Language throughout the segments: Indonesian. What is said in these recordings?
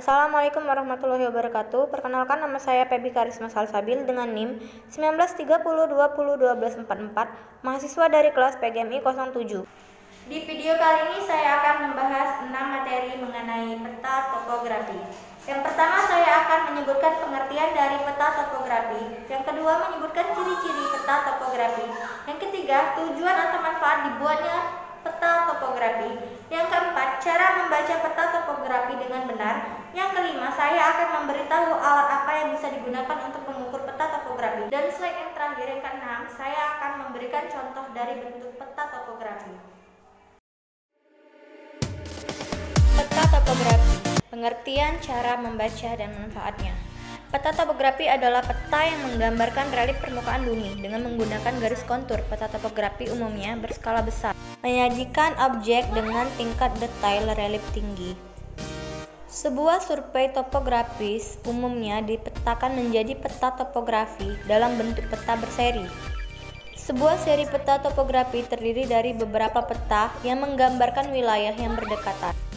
Assalamualaikum warahmatullahi wabarakatuh. Perkenalkan, nama saya Febi Karisma Salsabil dengan NIM 1930201244, mahasiswa dari kelas PGMI 07. Di video kali ini saya akan membahas 6 materi mengenai peta topografi. Yang pertama, saya akan menyebutkan pengertian dari peta topografi. Yang kedua, menyebutkan ciri-ciri peta topografi. Yang ketiga, tujuan atau manfaat dibuatnya peta topografi. Yang keempat, cara membaca peta topografi dengan benar. Yang kelima, saya akan memberitahu alat apa yang bisa digunakan untuk mengukur peta topografi. Dan slide yang terakhir, yang keenam, saya akan memberikan contoh dari bentuk peta topografi. Peta topografi, pengertian, cara membaca, dan manfaatnya. Peta topografi adalah peta yang menggambarkan relief permukaan bumi dengan menggunakan garis kontur. Peta topografi umumnya berskala besar, menyajikan objek dengan tingkat detail relief tinggi. Sebuah survei topografis umumnya dipetakan menjadi peta topografi dalam bentuk peta berseri. Sebuah seri peta topografi terdiri dari beberapa peta yang menggambarkan wilayah yang berdekatan.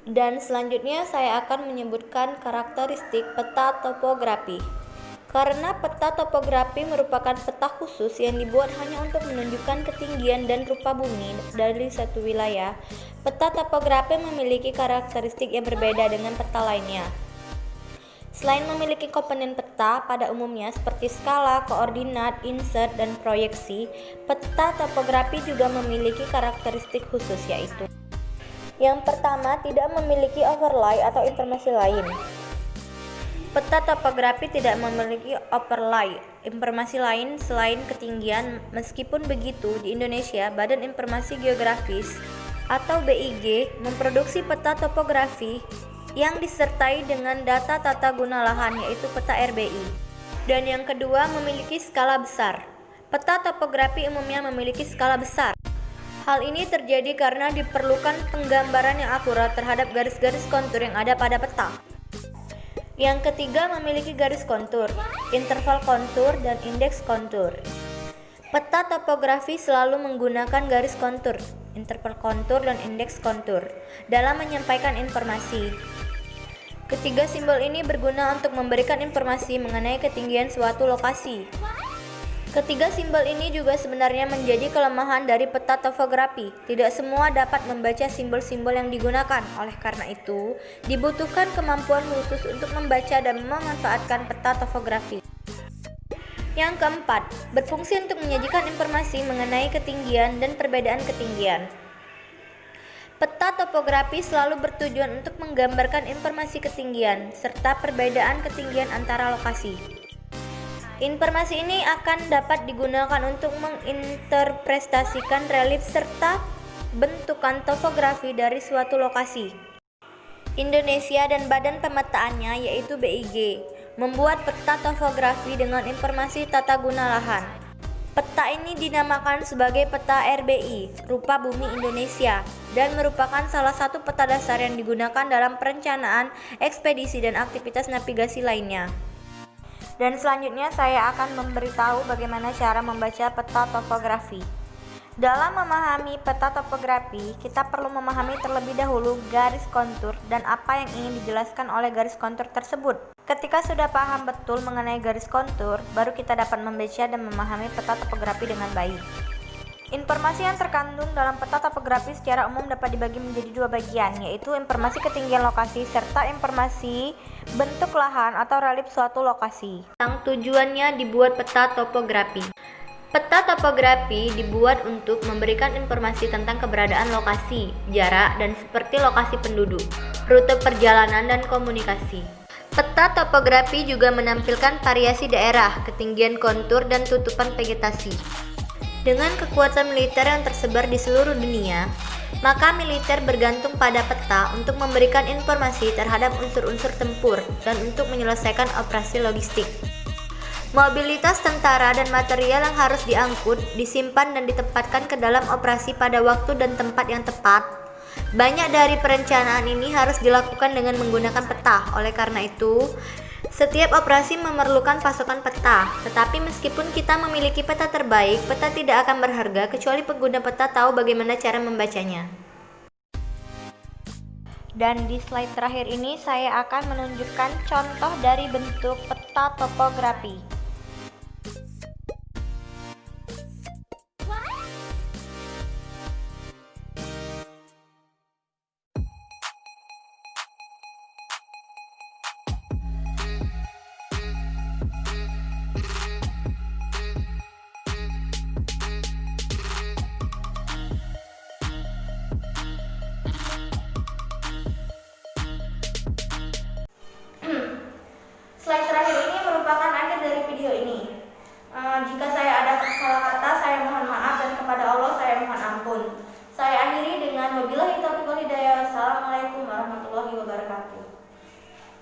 Dan selanjutnya saya akan menyebutkan karakteristik peta topografi. Karena peta topografi merupakan peta khusus yang dibuat hanya untuk menunjukkan ketinggian dan rupa bumi dari satu wilayah, peta topografi memiliki karakteristik yang berbeda dengan peta lainnya. Selain memiliki komponen peta pada umumnya seperti skala, koordinat, insert, dan proyeksi, peta topografi juga memiliki karakteristik khusus, yaitu: yang pertama, tidak memiliki overlay atau informasi lain. Peta topografi tidak memiliki overlay informasi lain selain ketinggian. Meskipun begitu, di Indonesia, Badan Informasi Geografis atau BIG memproduksi peta topografi yang disertai dengan data tata guna lahan, yaitu peta RBI. Dan yang kedua, memiliki skala besar. Peta topografi umumnya memiliki skala besar. Hal ini terjadi karena diperlukan penggambaran yang akurat terhadap garis-garis kontur yang ada pada peta. Yang ketiga, memiliki garis kontur, interval kontur, dan indeks kontur. Peta topografi selalu menggunakan garis kontur, interval kontur, dan indeks kontur dalam menyampaikan informasi. Ketiga simbol ini berguna untuk memberikan informasi mengenai ketinggian suatu lokasi. Ketiga simbol ini juga sebenarnya menjadi kelemahan dari peta topografi. Tidak semua dapat membaca simbol-simbol yang digunakan. Oleh karena itu, dibutuhkan kemampuan khusus untuk membaca dan memanfaatkan peta topografi. Yang keempat, berfungsi untuk menyajikan informasi mengenai ketinggian dan perbedaan ketinggian. Peta topografi selalu bertujuan untuk menggambarkan informasi ketinggian serta perbedaan ketinggian antara lokasi. Informasi ini akan dapat digunakan untuk menginterpretasikan relief serta bentukan topografi dari suatu lokasi. Indonesia dan badan pemetaannya, yaitu BIG, membuat peta topografi dengan informasi tata guna lahan. Peta ini dinamakan sebagai peta RBI, rupa bumi Indonesia, dan merupakan salah satu peta dasar yang digunakan dalam perencanaan, ekspedisi, dan aktivitas navigasi lainnya. Dan selanjutnya saya akan memberitahu bagaimana cara membaca peta topografi. Dalam memahami peta topografi, kita perlu memahami terlebih dahulu garis kontur dan apa yang ingin dijelaskan oleh garis kontur tersebut. Ketika sudah paham betul mengenai garis kontur, baru kita dapat membaca dan memahami peta topografi dengan baik. Informasi yang terkandung dalam peta topografi secara umum dapat dibagi menjadi dua bagian, yaitu informasi ketinggian lokasi serta informasi bentuk lahan atau relief suatu lokasi. Yang tujuannya dibuat peta topografi. Peta topografi dibuat untuk memberikan informasi tentang keberadaan lokasi, jarak, dan seperti lokasi penduduk, rute perjalanan, dan komunikasi. Peta topografi juga menampilkan variasi daerah, ketinggian kontur, dan tutupan vegetasi. Dengan kekuatan militer yang tersebar di seluruh dunia, maka militer bergantung pada peta untuk memberikan informasi terhadap unsur-unsur tempur dan untuk menyelesaikan operasi logistik. Mobilitas tentara dan material yang harus diangkut, disimpan, dan ditempatkan ke dalam operasi pada waktu dan tempat yang tepat. Banyak dari perencanaan ini harus dilakukan dengan menggunakan peta. Oleh karena itu, setiap operasi memerlukan pasokan peta, tetapi meskipun kita memiliki peta terbaik, peta tidak akan berharga kecuali pengguna peta tahu bagaimana cara membacanya. Dan di slide terakhir ini saya akan menunjukkan contoh dari bentuk peta topografi.